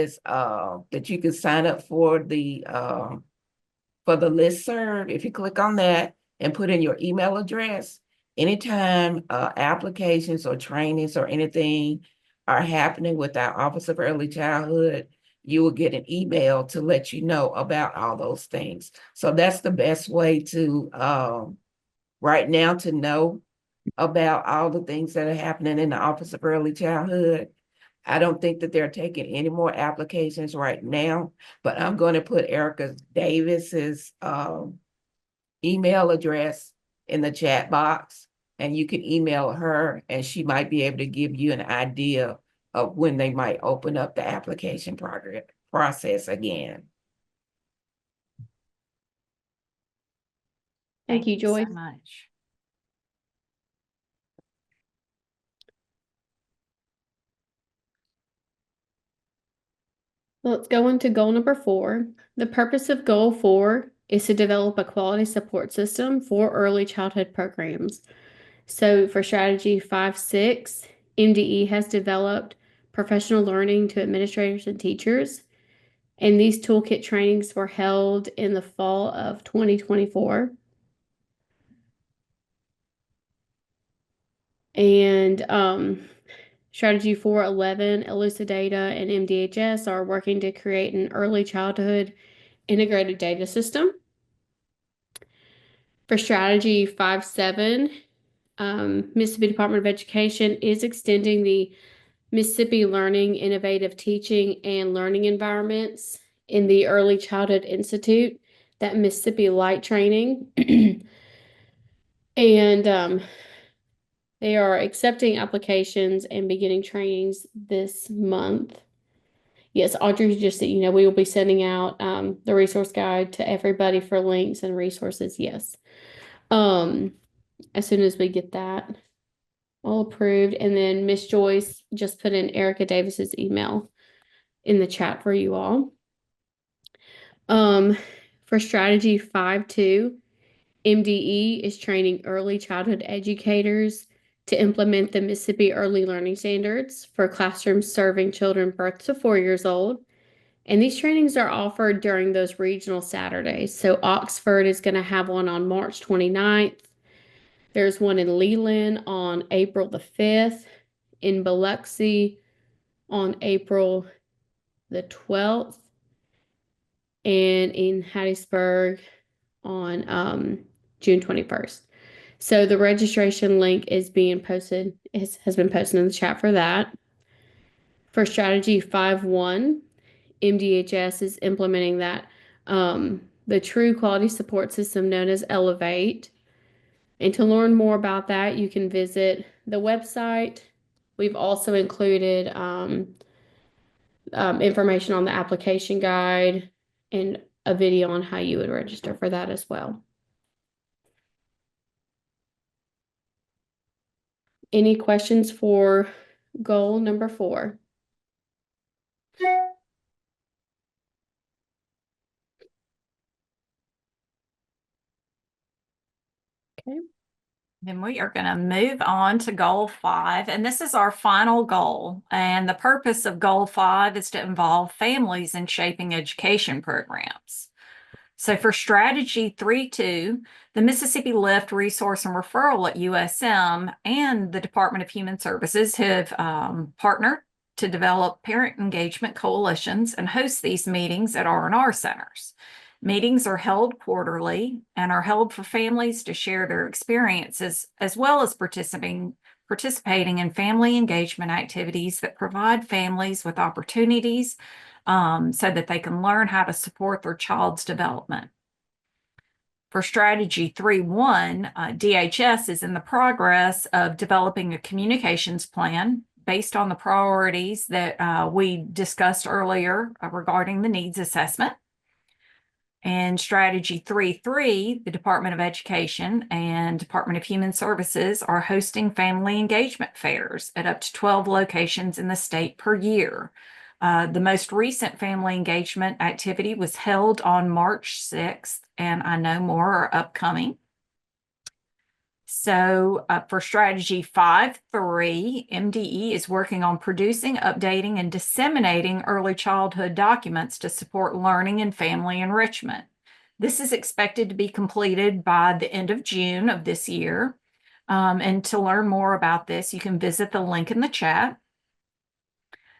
is that you can sign up for the listserv. If you click on that and put in your email address, anytime applications or trainings or anything are happening with our Office of Early Childhood, you will get an email to let you know about all those things. So that's the best way to right now to know about all the things that are happening in the Office of Early Childhood. I don't think that they're taking any more applications right now, but I'm going to put Erica Davis's email address in the chat box, and you can email her, and she might be able to give you an idea of when they might open up the application process again. Thank you, Joy. So much. Let's go into goal number 4. The purpose of goal 4 is to develop a quality support system for early childhood programs. So for strategy 5-6, MDE has developed professional learning to administrators and teachers. And these toolkit trainings were held in the fall of 2024. And strategy 4-11, Elucidata and MDHS are working to create an early childhood integrated data system. For strategy 5-7, Mississippi Department of Education is extending the Mississippi Learning Innovative Teaching and Learning Environments in the Early Childhood Institute, that Mississippi Light Training. And they are accepting applications and beginning trainings this month. Yes, Audrey just said, we will be sending out the resource guide to everybody for links and resources. Yes. As soon as we get that all approved. And then Miss Joyce just put in Erica Davis's email in the chat for you all. For strategy 5-2, MDE is training early childhood educators to implement the Mississippi Early Learning Standards for classrooms serving children birth to 4 years old. And these trainings are offered during those regional Saturdays. So Oxford is going to have one on March 29th. There's one in Leland on April the 5th, in Biloxi on April the 12th, and in Hattiesburg on June 21st. So the registration link is being posted, has been posted in the chat for that. For strategy 5-1, MDHS is implementing that, the true quality support system known as Elevate. And to learn more about that, you can visit the website. We've also included information on the application guide and a video on how you would register for that as well. Any questions for goal number 4? Okay. Then we are going to move on to goal 5, and this is our final goal. And the purpose of goal 5 is to involve families in shaping education programs. So for strategy 3-2, the Mississippi Lift Resource and Referral at USM and the Department of Human Services have partnered to develop parent engagement coalitions and host these meetings at R&R centers. Meetings are held quarterly and are held for families to share their experiences, as well as participating in family engagement activities that provide families with opportunities so that they can learn how to support their child's development. For strategy 3-1, DHS is in the progress of developing a communications plan based on the priorities that we discussed earlier regarding the needs assessment. And strategy 3-3, the Department of Education and Department of Human Services are hosting family engagement fairs at up to 12 locations in the state per year. The most recent family engagement activity was held on March 6th, and I know more are upcoming. So for strategy 5.3, MDE is working on producing, updating, and disseminating early childhood documents to support learning and family enrichment. This is expected to be completed by the end of June of this year. And to learn more about this, you can visit the link in the chat.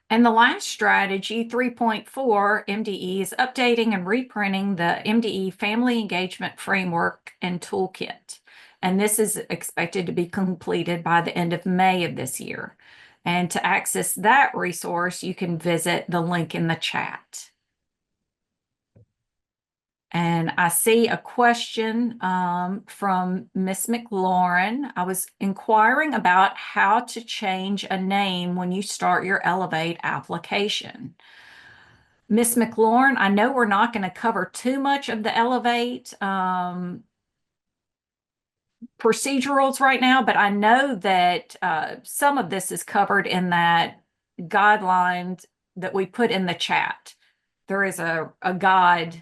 And the last strategy, 3.4, MDE, is updating and reprinting the MDE Family Engagement Framework and Toolkit. And this is expected to be completed by the end of May of this year. And to access that resource, you can visit the link in the chat. And I see a question from Miss McLaurin. I was inquiring about how to change a name when you start your Elevate application. Miss McLaurin, I know we're not going to cover too much of the Elevate procedurals right now, but I know that some of this is covered in that guidelines that we put in the chat. There is a guide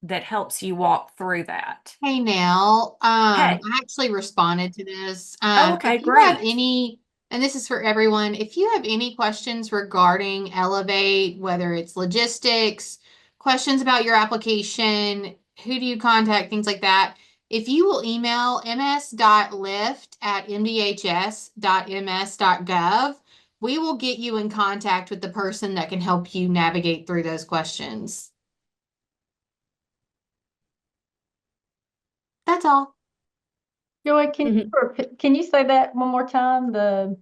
that helps you walk through that. Hey, Nell, Hey. I actually responded to this. Oh, okay, If you have great. any, and this is for everyone, if you have any questions regarding Elevate, whether it's logistics, questions about your application, who do you contact, things like that, if you will email ms.lift@mdhs.ms.gov, we will get you in contact with the person that can help you navigate through those questions. That's all. Joy, can you say that one more time? The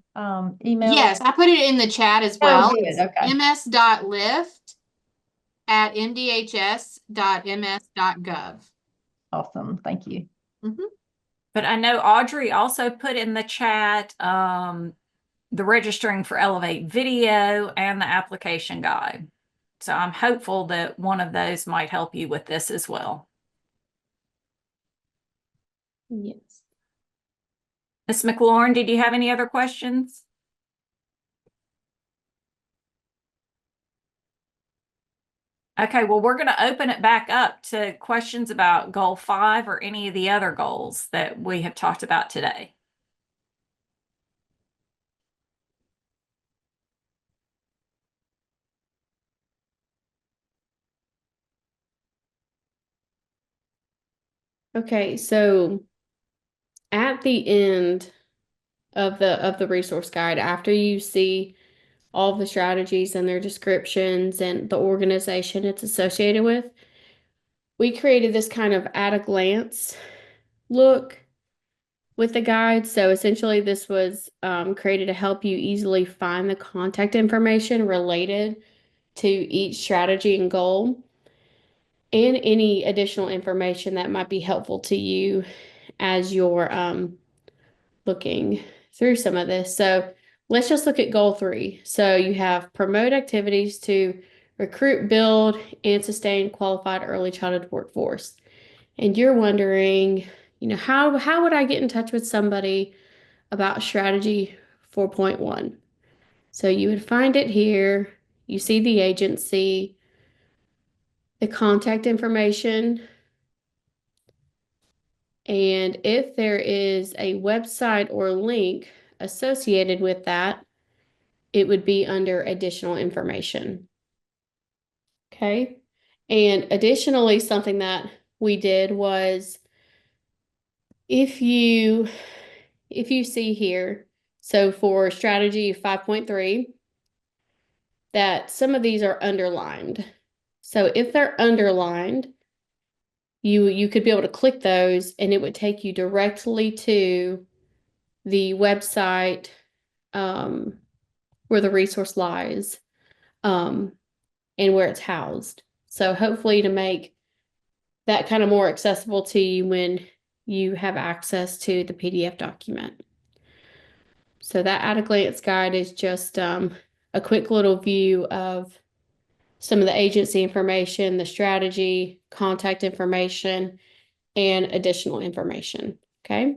email? Yes, I put it in the chat as Oh, well. good. It's Okay. ms.lift@mdhs.ms.gov. Awesome. Thank you. But I know Audrey also put in the chat the registering for Elevate video and the application guide. So I'm hopeful that one of those might help you with this as well. Yes. Ms. McLaurin, did you have any other questions? Okay, well, we're going to open it back up to questions about goal 5 or any of the other goals that we have talked about today. Okay, so at the end of the resource guide, after you see all of the strategies and their descriptions and the organization it's associated with, we created this kind of at a glance look with the guide. So essentially this was created to help you easily find the contact information related to each strategy and goal, and any additional information that might be helpful to you as you're looking through some of this. So let's just look at goal 3. So you have promote activities to recruit, build, and sustain qualified early childhood workforce. And you're wondering, how would I get in touch with somebody about strategy 4.1? So you would find it here. You see the agency, the contact information, and if there is a website or link associated with that, it would be under additional information. Okay. And additionally, something that we did was if you see here, so for strategy 5.3, that some of these are underlined. So if they're underlined, you could be able to click those and it would take you directly to the website where the resource lies and where it's housed. So hopefully to make that kind of more accessible to you when you have access to the PDF document. So that at a glance guide is just a quick little view of some of the agency information, the strategy, contact information, and additional information. Okay.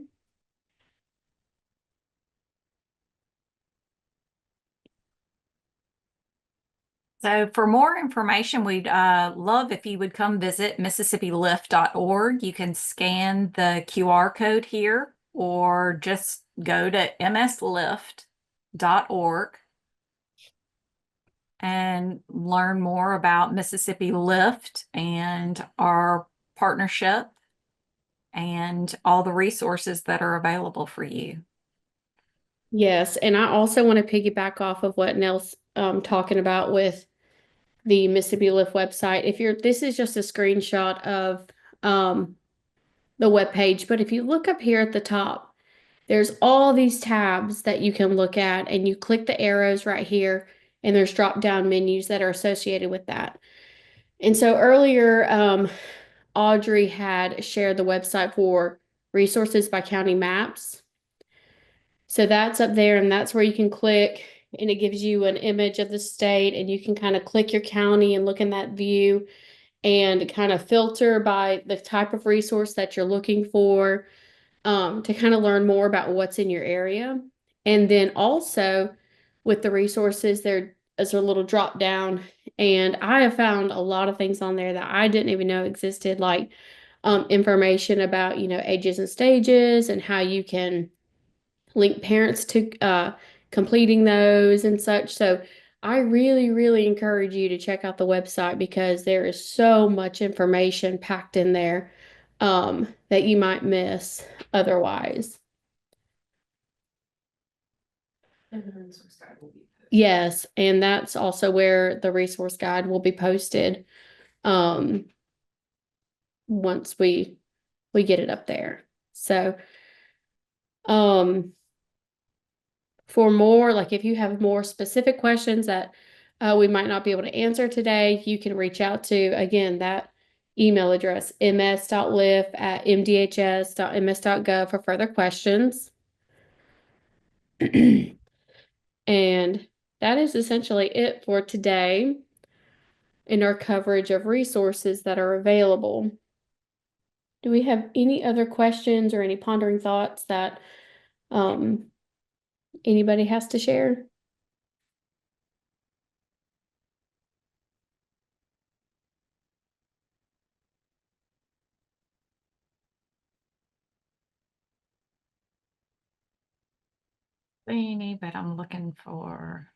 So for more information, we'd love if you would come visit MississippiLift.org. You can scan the QR code here, or just go to mslift.org and learn more about Mississippi Lift and our partnership and all the resources that are available for you. Yes, and I also want to piggyback off of what Nell's talking about with the Mississippi Lift website. This is just a screenshot of the web page, but if you look up here at the top, there's all these tabs that you can look at, and you click the arrows right here, and there's drop down menus that are associated with that. And so earlier, Audrey had shared the website for resources by county maps. So that's up there, and that's where you can click, and it gives you an image of the state, and you can kind of click your county and look in that view and kind of filter by the type of resource that you're looking for, to kind of learn more about what's in your area. And then also with the resources, there is a little drop down, and I have found a lot of things on there that I didn't even know existed, like information about, ages and stages and how you can link parents to completing those and such. So I really, really encourage you to check out the website, because there is so much information packed in there that you might miss otherwise. Yes, and that's also where the resource guide will be posted once we get it up there. So for more, like if you have more specific questions that we might not be able to answer today, you can reach out to, again, that email address, ms.lift@mdhs.ms.gov for further questions. And that is essentially it for today in our coverage of resources that are available. Do we have any other questions or any pondering thoughts that anybody has to share? But I'm looking for.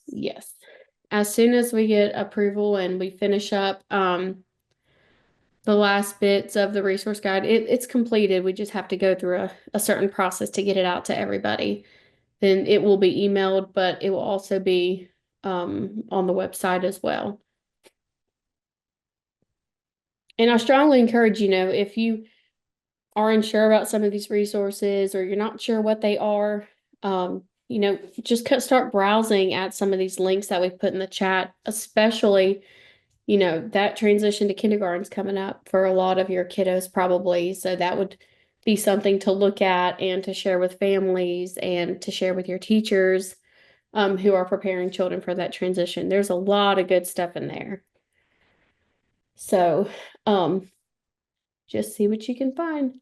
Yes. As soon as we get approval and we finish up the last bits of the resource guide, it's completed. We just have to go through a certain process to get it out to everybody. Then it will be emailed, but it will also be on the website as well. And I strongly encourage, if you are unsure about some of these resources, or you're not sure what they are, just start browsing at some of these links that we've put in the chat, especially, that transition to kindergarten is coming up for a lot of your kiddos probably. So that would be something to look at and to share with families and to share with your teachers who are preparing children for that transition. There's a lot of good stuff in there. So just see what you can find.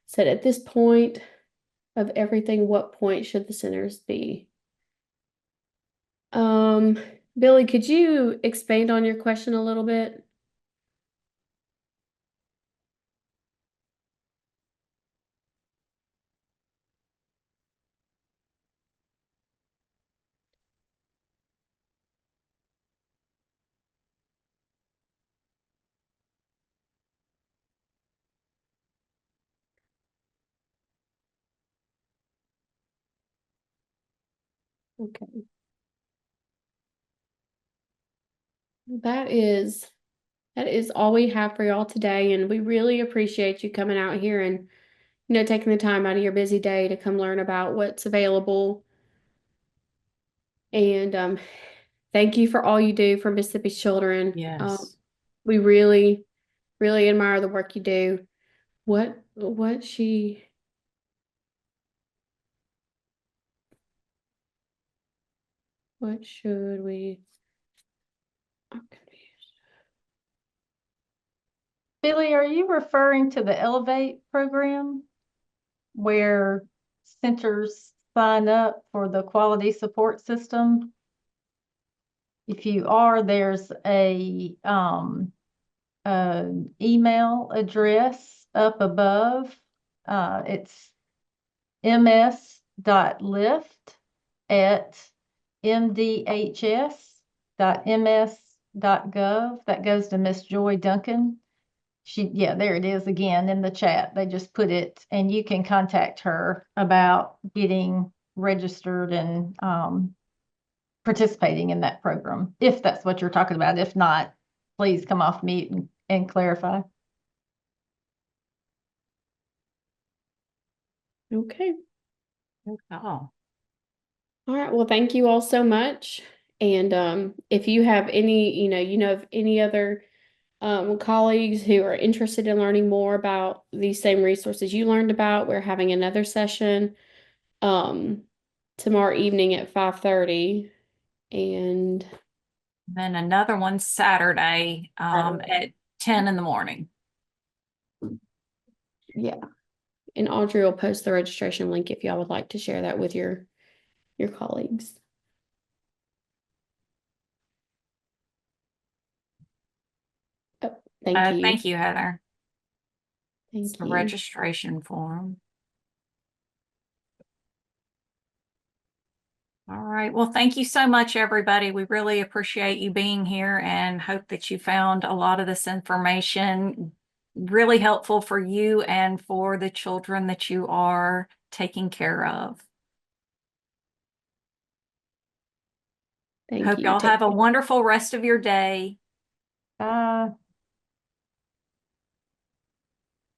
So at this point of everything, what point should the centers be? Billy, could you expand on your question a little bit? Okay. That is all we have for y'all today, and we really appreciate you coming out here and taking the time out of your busy day to come learn about what's available. And thank you for all you do for Mississippi's children. Yes. We really, really admire the work you do. What should we? I'm confused. Billy, are you referring to the Elevate program where centers sign up for the quality support system? If you are, there's an email address up above. It's ms.lift@mdhs.ms.gov. That goes to Miss Joy Duncan. Yeah, there it is again in the chat. They just put it, and you can contact her about getting registered and participating in that program, if that's what you're talking about. If not, please come off mute and clarify. Okay. Oh, All right. Well, thank you all so much. And if you have any, of any other colleagues who are interested in learning more about these same resources you learned about, we're having another session tomorrow evening at 5:30. And then another one Saturday at 10 in the morning. yeah. And Audrey will post the registration link if y'all would like to share that with your colleagues. Oh, thank you. Thank you, Heather. Thank It's the you. registration form. All right. Well, thank you so much, everybody. We really appreciate you being here and hope that you found a lot of this information really helpful for you and for the children that you are taking care of. Thank Hope you. y'all Take have a care. wonderful rest of your day. Bye.